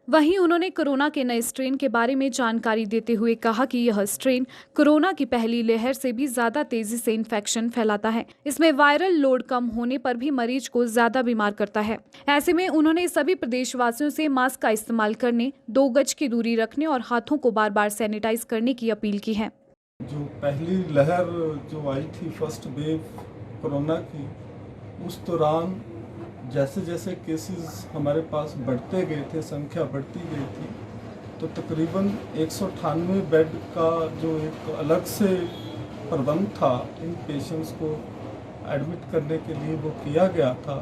वहीं उन्होंने कोरोना के नए स्ट्रेन के बारे में जानकारी देते हुए कहा कि यह स्ट्रेन कोरोना की पहली लहर से भी ज्यादा तेजी से इन्फेक्शन फैलाता है। इसमें वायरल लोड कम होने पर भी मरीज को ज्यादा बीमार करता है। ऐसे में उन्होंने सभी प्रदेशवासियों से मास्क का इस्तेमाल करने, 2 गज की दूरी रखने और हाथों को बार-बार सैनिटाइज करने की अपील की है। जो पहली लहर जो आई थी, फर्स्ट वेव कोरोना की, उस दौरान जैसे जैसे केसेस हमारे पास बढ़ते गए थे, संख्या बढ़ती गई थी, तो तकरीबन 198 बेड का जो एक अलग से प्रबंध था इन पेशेंट्स को एडमिट करने के लिए वो किया गया था।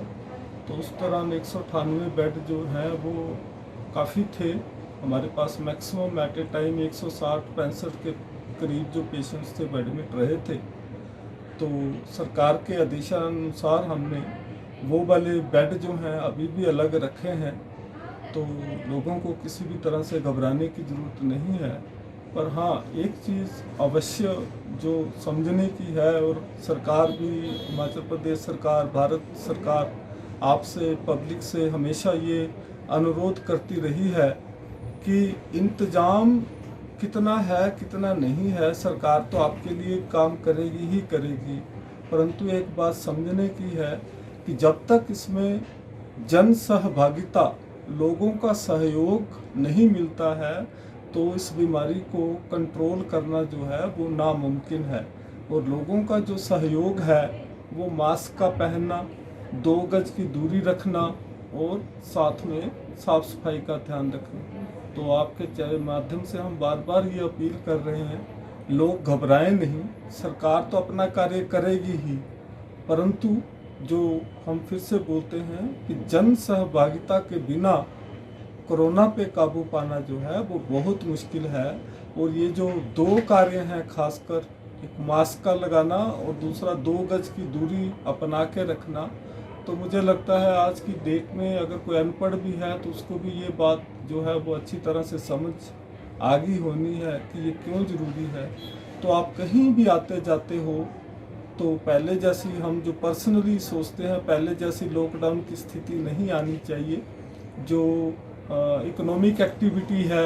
तो उस दौरान 198 बेड जो हैं वो काफ़ी थे। हमारे पास मैक्सिमम एट ए टाइम 160-65 के करीब जो पेशेंट्स थे वो एडमिट रहे थे। तो सरकार के आदेशानुसार हमने वो वाले बेड जो हैं अभी भी अलग रखे हैं, तो लोगों को किसी भी तरह से घबराने की ज़रूरत नहीं है। पर हाँ, एक चीज़ अवश्य जो समझने की है, और सरकार भी, हिमाचल प्रदेश सरकार, भारत सरकार आपसे, पब्लिक से हमेशा ये अनुरोध करती रही है कि इंतज़ाम कितना है कितना नहीं है, सरकार तो आपके लिए काम करेगी ही करेगी, परंतु एक बात समझने की है कि जब तक इसमें जन सहभागिता, लोगों का सहयोग नहीं मिलता है, तो इस बीमारी को कंट्रोल करना जो है वो नामुमकिन है। और लोगों का जो सहयोग है वो मास्क का पहनना, 2 गज की दूरी रखना और साथ में साफ सफाई का ध्यान रखना। तो आपके माध्यम से हम बार बार ये अपील कर रहे हैं, लोग घबराएं नहीं, सरकार तो अपना कार्य करेगी ही, परंतु जो हम फिर से बोलते हैं कि जन सहभागिता के बिना कोरोना पे काबू पाना जो है वो बहुत मुश्किल है। और ये जो 2 कार्य हैं, खासकर एक मास्क का लगाना और दूसरा 2 गज की दूरी अपना के रखना, तो मुझे लगता है आज की डेट में अगर कोई अनपढ़ भी है तो उसको भी ये बात जो है वो अच्छी तरह से समझ आगी होनी है कि ये क्यों ज़रूरी है। तो आप कहीं भी आते जाते हो तो पहले जैसी, हम जो पर्सनली सोचते हैं, पहले जैसी लॉकडाउन की स्थिति नहीं आनी चाहिए। जो इकोनॉमिक एक्टिविटी है,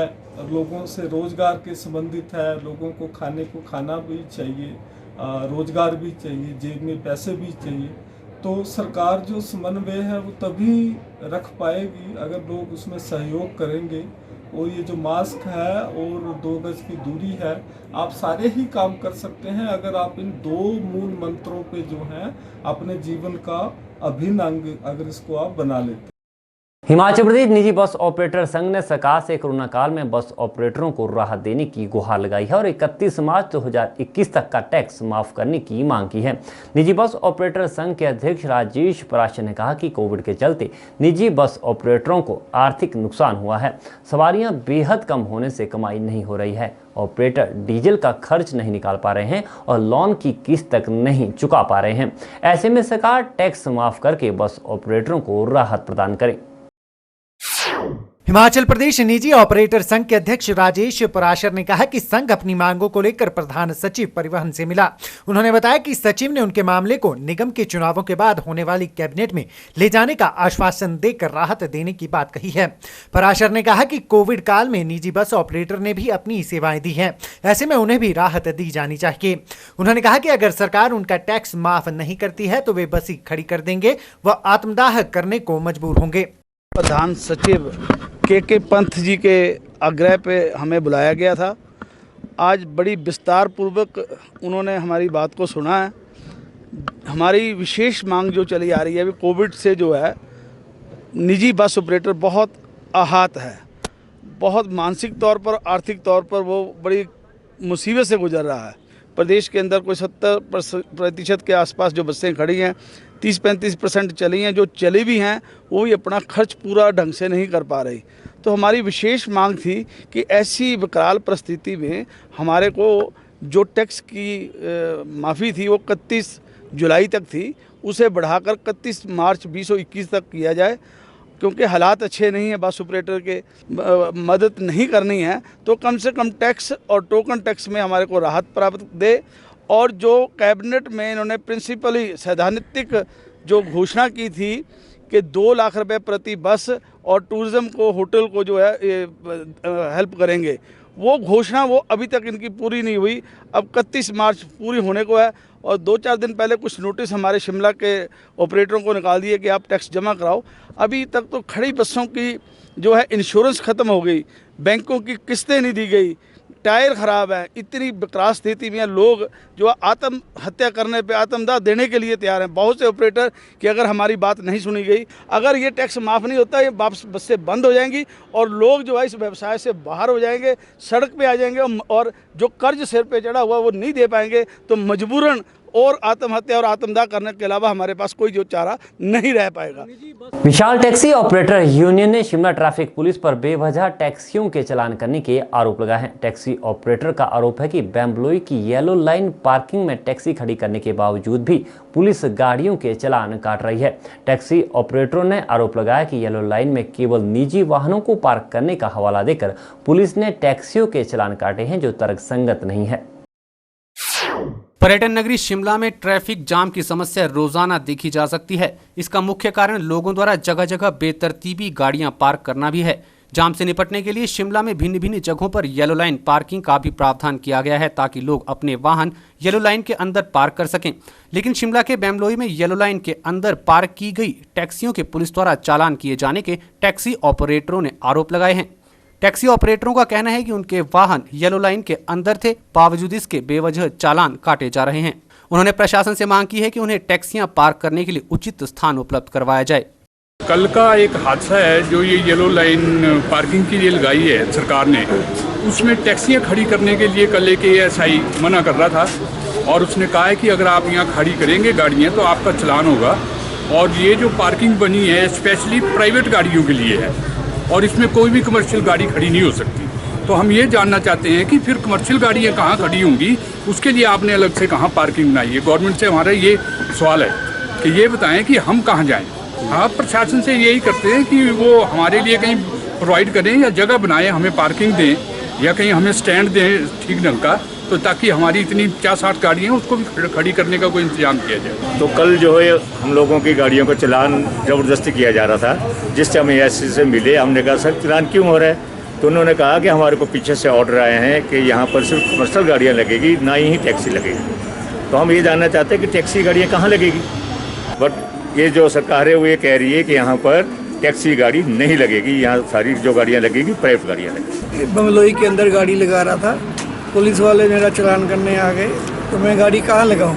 लोगों से रोज़गार के संबंधित है, लोगों को खाने को खाना भी चाहिए, रोज़गार भी चाहिए, जेब में पैसे भी चाहिए। तो सरकार जो समन्वय है वो तभी रख पाएगी अगर लोग उसमें सहयोग करेंगे। और ये जो मास्क है और 2 गज की दूरी है, आप सारे ही काम कर सकते हैं अगर आप इन 2 मूल मंत्रों पे जो हैं अपने जीवन का अभिन्न अंग अगर इसको आप बना लेते हैं। हिमाचल प्रदेश निजी बस ऑपरेटर संघ ने सरकार से कोरोना काल में बस ऑपरेटरों को राहत देने की गुहार लगाई है और 31 मार्च 2021 तक का टैक्स माफ करने की मांग की है। निजी बस ऑपरेटर संघ के अध्यक्ष राजेश पराशर ने कहा कि कोविड के चलते निजी बस ऑपरेटरों को आर्थिक नुकसान हुआ है। सवारियां बेहद कम होने से कमाई नहीं हो रही है, ऑपरेटर डीजल का खर्च नहीं निकाल पा रहे हैं और लोन की किस्त तक नहीं चुका पा रहे हैं। ऐसे में सरकार टैक्स माफ करके बस ऑपरेटरों को राहत प्रदान करे। हिमाचल प्रदेश निजी ऑपरेटर संघ के अध्यक्ष राजेश पराशर ने कहा कि संघ अपनी मांगों को लेकर प्रधान सचिव परिवहन से मिला। उन्होंने बताया कि सचिव ने उनके मामले को निगम के चुनावों के बाद होने वाली कैबिनेट में ले जाने का आश्वासन देकर राहत देने की बात कही है। पराशर ने कहा कि कोविड काल में निजी बस ऑपरेटर ने भी अपनी सेवाएं दी हैं, ऐसे में उन्हें भी राहत दी जानी चाहिए। उन्होंने कहा कि अगर सरकार उनका टैक्स माफ नहीं करती है तो वे बस ही खड़ी कर देंगे व आत्मदाह करने को मजबूर होंगे। प्रधान सचिव के पंथ जी के आग्रह पे हमें बुलाया गया था। आज बड़ी विस्तार पूर्वक उन्होंने हमारी बात को सुना है। हमारी विशेष मांग जो चली आ रही है, कोविड से जो है निजी बस ऑपरेटर बहुत आहत है, बहुत मानसिक तौर पर, आर्थिक तौर पर वो बड़ी मुसीबत से गुजर रहा है। प्रदेश के अंदर कोई 70% के आसपास जो बसें खड़ी हैं, 30-35% चली हैं, जो चली भी हैं वो भी अपना खर्च पूरा ढंग से नहीं कर पा रही। तो हमारी विशेष मांग थी कि ऐसी विकराल परिस्थिति में हमारे को जो टैक्स की माफ़ी थी वो 31 जुलाई तक थी, उसे बढ़ाकर 31 मार्च 2021 तक किया जाए, क्योंकि हालात अच्छे नहीं हैं। बस ऑपरेटर के मदद नहीं करनी है तो कम से कम टैक्स और टोकन टैक्स में हमारे को राहत प्राप्त दे। और जो कैबिनेट में इन्होंने प्रिंसिपली सैद्धांतिक जो घोषणा की थी कि 2 लाख रुपए प्रति बस और टूरिज़्म को, होटल को जो है हेल्प करेंगे, वो घोषणा वो अभी तक इनकी पूरी नहीं हुई। अब 31 मार्च पूरी होने को है और 2-4 दिन पहले कुछ नोटिस हमारे शिमला के ऑपरेटरों को निकाल दिए कि आप टैक्स जमा कराओ। अभी तक तो खड़ी बसों की जो है इंश्योरेंस ख़त्म हो गई, बैंकों की किस्तें नहीं दी गई, टायर ख़राब है। इतनी बेकार स्थिति में लोग जो आत्महत्या करने पे, आत्मदाह देने के लिए तैयार हैं। बहुत से ऑपरेटर कि अगर हमारी बात नहीं सुनी गई, अगर ये टैक्स माफ़ नहीं होता, ये वापस बसें बंद हो जाएंगी और लोग जो है इस व्यवसाय से बाहर हो जाएंगे, सड़क पे आ जाएंगे और जो कर्ज सिर पे चढ़ा हुआ वो नहीं दे पाएंगे, तो मजबूरन और आत्महत्या और आत्मदाह करने के अलावा हमारे पास कोई जो चारा नहीं रह पाएगा। विशाल टैक्सी ऑपरेटर यूनियन ने शिमला ट्रैफिक पुलिस पर बेवजह टैक्सियों के चालान करने के आरोप लगाए हैं। टैक्सी ऑपरेटर का आरोप है कि बेम्बलोई की येलो लाइन पार्किंग में टैक्सी खड़ी करने के बावजूद भी पुलिस गाड़ियों के चालान काट रही है। टैक्सी ऑपरेटरों ने आरोप लगाया कि येलो लाइन में केवल निजी वाहनों को पार्क करने का हवाला देकर पुलिस ने टैक्सियों के चालान काटे हैं, जो तर्कसंगत नहीं है। पर्यटन नगरी शिमला में ट्रैफिक जाम की समस्या रोजाना देखी जा सकती है। इसका मुख्य कारण लोगों द्वारा जगह जगह बेतरतीबी गाड़ियां पार्क करना भी है। जाम से निपटने के लिए शिमला में भिन्न भिन्न जगहों पर येलो लाइन पार्किंग का भी प्रावधान किया गया है, ताकि लोग अपने वाहन येलो लाइन के अंदर पार्क कर सकें। लेकिन शिमला के बेम्बलोई में येलो लाइन के अंदर पार्क की गई टैक्सियों के पुलिस द्वारा चालान किए जाने के टैक्सी ऑपरेटरों ने आरोप लगाए हैं। टैक्सी ऑपरेटरों का कहना है कि उनके वाहन येलो लाइन के अंदर थे, बावजूद इसके बेवजह चालान काटे जा रहे हैं। उन्होंने प्रशासन से मांग की है कि उन्हें टैक्सियां पार्क करने के लिए उचित स्थान उपलब्ध करवाया जाए। कल का एक हादसा है जो ये येलो लाइन पार्किंग के लिए लगाई है सरकार ने, उसमें टैक्सियां खड़ी करने के लिए कल एक ASI मना कर रहा था और उसने कहा है कि अगर आप यहाँ खड़ी करेंगे गाड़ियाँ तो आपका चालान होगा। और ये जो पार्किंग बनी है स्पेशली प्राइवेट गाड़ियों के लिए है और इसमें कोई भी कमर्शियल गाड़ी खड़ी नहीं हो सकती। तो हम ये जानना चाहते हैं कि फिर कमर्शियल गाड़ियाँ कहाँ खड़ी होंगी, उसके लिए आपने अलग से कहाँ पार्किंग बनाई है। गवर्नमेंट से हमारा ये सवाल है कि ये बताएं कि हम कहाँ जाएं। आप प्रशासन से यही करते हैं कि वो हमारे लिए कहीं प्रोवाइड करें या जगह बनाएं, हमें पार्किंग दें या कहीं हमें स्टैंड दें ठीक ढंग का, तो ताकि हमारी इतनी 50-60 गाड़ियाँ उसको भी खड़ी करने का कोई इंतजाम किया जाए। तो कल जो है हम लोगों की गाड़ियों का चालान ज़बरदस्ती किया जा रहा था। जिस टाइम ASI से मिले, हमने कहा सर चालान क्यों हो रहा है, तो उन्होंने कहा कि हमारे को पीछे से ऑर्डर आए हैं कि यहाँ पर सिर्फ कमर्शियल गाड़ियाँ लगेगी, ना ही टैक्सी लगेगी। तो हम ये जानना चाहते हैं कि टैक्सी गाड़ियाँ कहाँ लगेगी। बट ये जो सरकार है वो ये कह रही है कि यहाँ पर टैक्सी गाड़ी नहीं लगेगी, यहाँ सारी जो गाड़ियाँ लगेगी प्राइवेट गाड़ियाँ लगेगी। बंगलोई के अंदर गाड़ी लगा रहा था, पुलिस वाले मेरा चालान करने आ गए, तो मैं गाड़ी कहाँ लगाऊँ,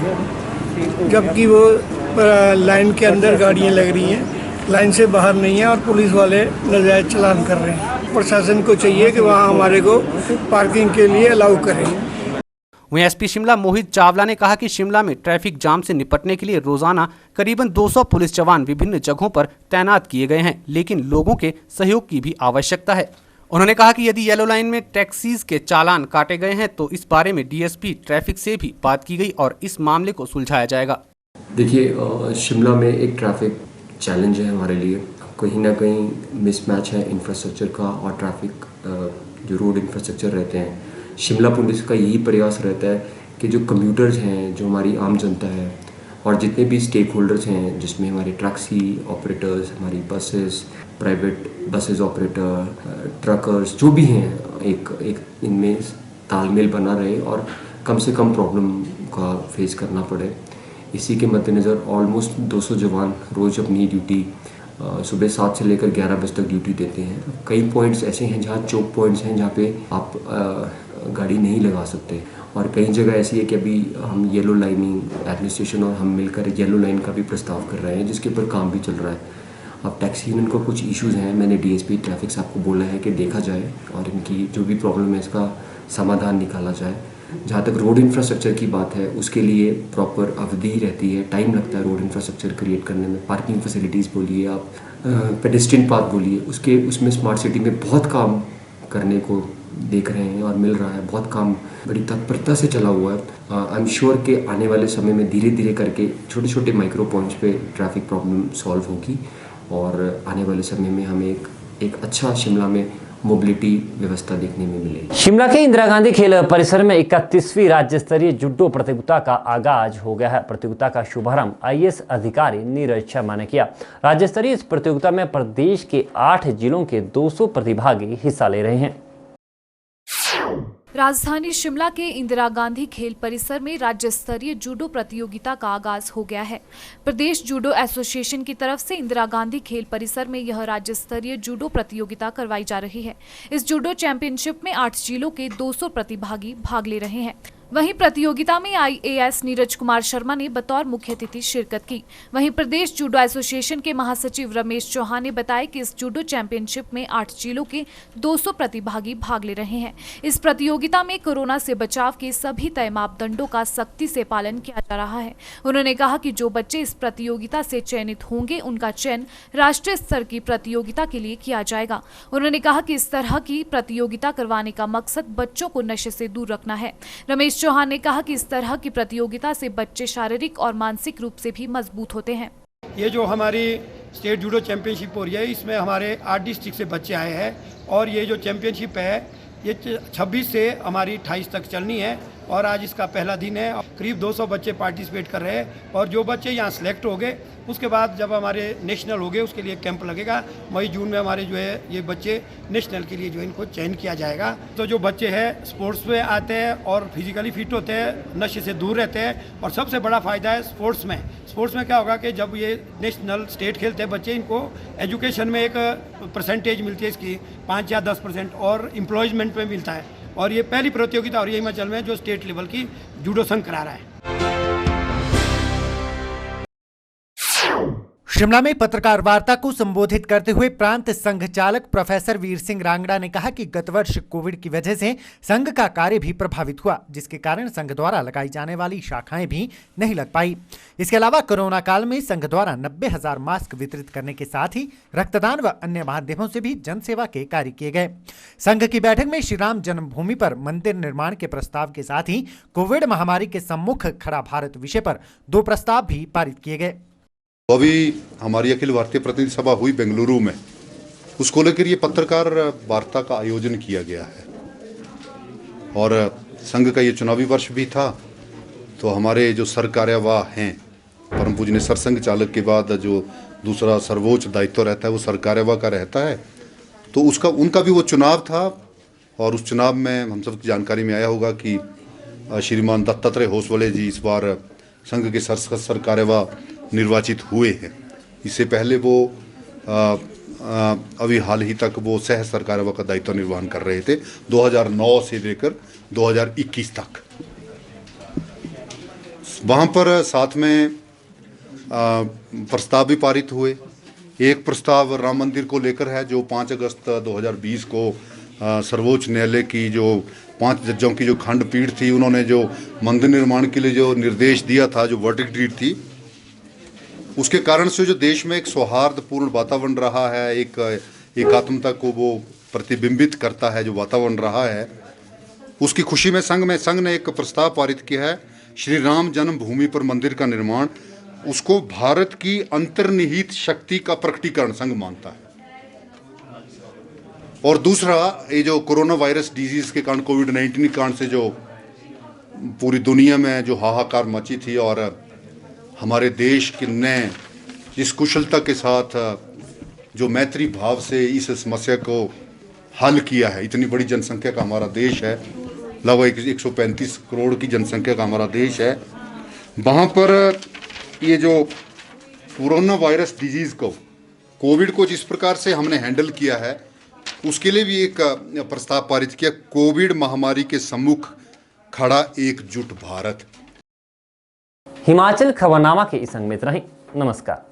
जबकि वो लाइन के अंदर गाड़ियाँ लग रही हैं, लाइन से बाहर नहीं है और पुलिस वाले नाजायज चालान कर रहे हैं। प्रशासन को चाहिए कि वहाँ हमारे को पार्किंग के लिए अलाउ करें। वहीं SP शिमला मोहित चावला ने कहा कि शिमला में ट्रैफिक जाम से निपटने के लिए रोजाना करीबन 200 पुलिस जवान विभिन्न जगहों पर तैनात किए गए हैं, लेकिन लोगों के सहयोग की भी आवश्यकता है। उन्होंने कहा कि यदि येलो लाइन में टैक्सीज के चालान काटे गए हैं तो इस बारे में DSP ट्रैफिक से भी बात की गई और इस मामले को सुलझाया जाएगा। देखिए, शिमला में एक ट्रैफिक चैलेंज है हमारे लिए, कहीं ना कहीं मिसमैच है इंफ्रास्ट्रक्चर का और ट्रैफिक जो रोड इंफ्रास्ट्रक्चर रहते हैं। शिमला पुलिस का यही प्रयास रहता है कि जो कम्यूटर्स हैं, जो हमारी आम जनता है और जितने भी स्टेक होल्डर्स हैं, जिसमें हमारे टैक्सी ऑपरेटर्स, हमारी buses, private buses operator, truckers जो भी हैं, एक इनमें तालमेल बना रहे और कम से कम प्रॉब्लम का फेस करना पड़े। इसी के मद्देनज़र ऑलमोस्ट 200 जवान रोज़ अपनी ड्यूटी सुबह 7 से लेकर 11 बजे तक ड्यूटी देते हैं। कई पॉइंट्स ऐसे हैं जहाँ चौक पॉइंट्स हैं जहाँ पे आप गाड़ी नहीं लगा सकते और कई जगह ऐसी है कि अभी हम येलो लाइनिंग एडमिनिस्ट्रेशन और हम मिलकर येलो लाइन का भी प्रस्ताव कर रहे हैं, जिसके ऊपर काम भी चल रहा है। अब टैक्सी यूनियन को कुछ इश्यूज़ हैं, मैंने DSP ट्रैफिक साहब को बोला है कि देखा जाए और इनकी जो भी प्रॉब्लम है इसका समाधान निकाला जाए। जहाँ तक रोड इंफ्रास्ट्रक्चर की बात है, उसके लिए प्रॉपर अवधि रहती है, टाइम लगता है रोड इंफ्रास्ट्रक्चर क्रिएट करने में। पार्किंग फैसिलिटीज़ बोलिए आप, पेडेस्ट्रियन पाथ बोलिए, उसमें स्मार्ट सिटी में बहुत काम करने को देख रहे हैं और मिल रहा है। बहुत काम बड़ी तत्परता से चला हुआ है। आई एम श्योर कि आने वाले समय में धीरे धीरे करके छोटे छोटे माइक्रो पॉइंट्स पे ट्रैफिक प्रॉब्लम सॉल्व होगी और आने वाले समय में हमें एक अच्छा शिमला में मोबिलिटी व्यवस्था देखने में मिलेगी। शिमला के इंदिरा गांधी खेल परिसर में 31वीं राज्य स्तरीय जुडो प्रतियोगिता का आगाज हो गया है। प्रतियोगिता का शुभारंभ IAS अधिकारी नीरज शर्मा ने किया। राज्य स्तरीय इस प्रतियोगिता में प्रदेश के 8 जिलों के 200 प्रतिभागी हिस्सा ले रहे हैं। राजधानी शिमला के इंदिरा गांधी खेल परिसर में राज्य स्तरीय जूडो प्रतियोगिता का आगाज हो गया है। प्रदेश जूडो एसोसिएशन की तरफ से इंदिरा गांधी खेल परिसर में यह राज्य स्तरीय जूडो प्रतियोगिता करवाई जा रही है। इस जूडो चैंपियनशिप में 8 जिलों के 200 प्रतिभागी भाग ले रहे हैं। वहीं प्रतियोगिता में IAS नीरज कुमार शर्मा ने बतौर मुख्य अतिथि शिरकत की। वहीं प्रदेश जूडो एसोसिएशन के महासचिव रमेश चौहान ने बताया कि इस जूडो चैंपियनशिप में 8 जिलों के 200 प्रतिभागी भाग ले रहे हैं। इस प्रतियोगिता में कोरोना से बचाव के सभी तय मापदंडों का सख्ती से पालन किया जा रहा है। उन्होंने कहा कि जो बच्चे इस प्रतियोगिता से चयनित होंगे, उनका चयन राष्ट्रीय स्तर की प्रतियोगिता के लिए किया जाएगा। उन्होंने कहा कि इस तरह की प्रतियोगिता करवाने का मकसद बच्चों को नशे से दूर रखना है। रमेश चौहान ने कहा कि इस तरह की प्रतियोगिता से बच्चे शारीरिक और मानसिक रूप से भी मजबूत होते हैं। ये जो हमारी स्टेट जूडो चैंपियनशिप हो रही है, इसमें हमारे 8 डिस्ट्रिक्ट से बच्चे आए हैं और ये जो चैंपियनशिप है ये 26 से हमारी 28 तक चलनी है और आज इसका पहला दिन है। करीब 200 बच्चे पार्टिसिपेट कर रहे हैं और जो बच्चे यहाँ सेलेक्ट हो गए उसके बाद जब हमारे नेशनल हो गए उसके लिए कैंप लगेगा। मई जून में हमारे जो है ये बच्चे नेशनल के लिए जो इनको चयन किया जाएगा। तो जो बच्चे हैं स्पोर्ट्स में आते हैं और फिजिकली फिट होते हैं, नशे से दूर रहते हैं और सबसे बड़ा फ़ायदा है स्पोर्ट्स में क्या होगा कि जब ये नेशनल स्टेट खेलते हैं बच्चे, इनको एजुकेशन में एक परसेंटेज मिलती है इसकी 5 या 10% और एम्प्लॉयमेंट में मिलता है। और ये पहली प्रतियोगिता और ये हिमाचल में जो स्टेट लेवल की जूडो संघ करा रहा है। शिमला में पत्रकार वार्ता को संबोधित करते हुए प्रांत संघ चालक प्रोफेसर वीर सिंह रांगड़ा ने कहा कि गत वर्ष कोविड की वजह से संघ का कार्य भी प्रभावित हुआ, जिसके कारण संघ द्वारा लगाई जाने वाली शाखाएं भी नहीं लग पाई। इसके अलावा कोरोना काल में संघ द्वारा 90,000 मास्क वितरित करने के साथ ही रक्तदान व अन्य माध्यमों से भी जनसेवा के कार्य किए गए। संघ की बैठक में श्री राम जन्मभूमि पर मंदिर निर्माण के प्रस्ताव के साथ ही कोविड महामारी के सम्मुख खड़ा भारत विषय पर 2 प्रस्ताव भी पारित किए गए। अभी हमारी अखिल भारतीय प्रतिनिधि सभा हुई बेंगलुरु में, उसको लेकर ये पत्रकार वार्ता का आयोजन किया गया है और संघ का ये चुनावी वर्ष भी था। तो हमारे जो सर कार्यवाह हैं, परम पूजनीय सरसंघ चालक के बाद जो दूसरा सर्वोच्च दायित्व रहता है वो सर कार्यवाह का रहता है। तो उनका भी वो चुनाव था और उस चुनाव में हम सबकी जानकारी में आया होगा कि श्रीमान दत्तात्रेय होसवले जी इस बार संघ के सर कार्यवाह निर्वाचित हुए हैं। इससे पहले वो अभी हाल ही तक वो सह सरकार्यवाह का दायित्व निर्वहन कर रहे थे 2009 से लेकर 2021 तक। वहाँ पर साथ में प्रस्ताव भी पारित हुए। एक प्रस्ताव राम मंदिर को लेकर है जो 5 अगस्त 2020 को सर्वोच्च न्यायालय की जो 5 जजों की जो खंडपीठ थी, उन्होंने जो मंदिर निर्माण के लिए जो निर्देश दिया था, जो वर्डिक्ट डीड थी, उसके कारण से जो देश में एक सौहार्दपूर्ण वातावरण रहा है, एक एकात्मता को वो प्रतिबिंबित करता है जो वातावरण रहा है, उसकी खुशी में संघ ने एक प्रस्ताव पारित किया है। श्री राम जन्मभूमि पर मंदिर का निर्माण, उसको भारत की अंतर्निहित शक्ति का प्रकटीकरण संघ मानता है। और दूसरा, ये जो कोरोना वायरस डिजीज के कारण, कोविड-19 के कारण से जो पूरी दुनिया में जो हाहाकार मची थी और हमारे देश ने जिस कुशलता के साथ जो मैत्री भाव से इस समस्या को हल किया है, इतनी बड़ी जनसंख्या का हमारा देश है, लगभग 135 करोड़ की जनसंख्या का हमारा देश है, वहाँ पर ये जो कोरोना वायरस डिजीज़ को, कोविड को जिस प्रकार से हमने हैंडल किया है, उसके लिए भी एक प्रस्ताव पारित किया, कोविड महामारी के सम्मुख खड़ा एकजुट भारत। हिमाचल खबरनामा के इस अंक में इतना ही। नमस्कार।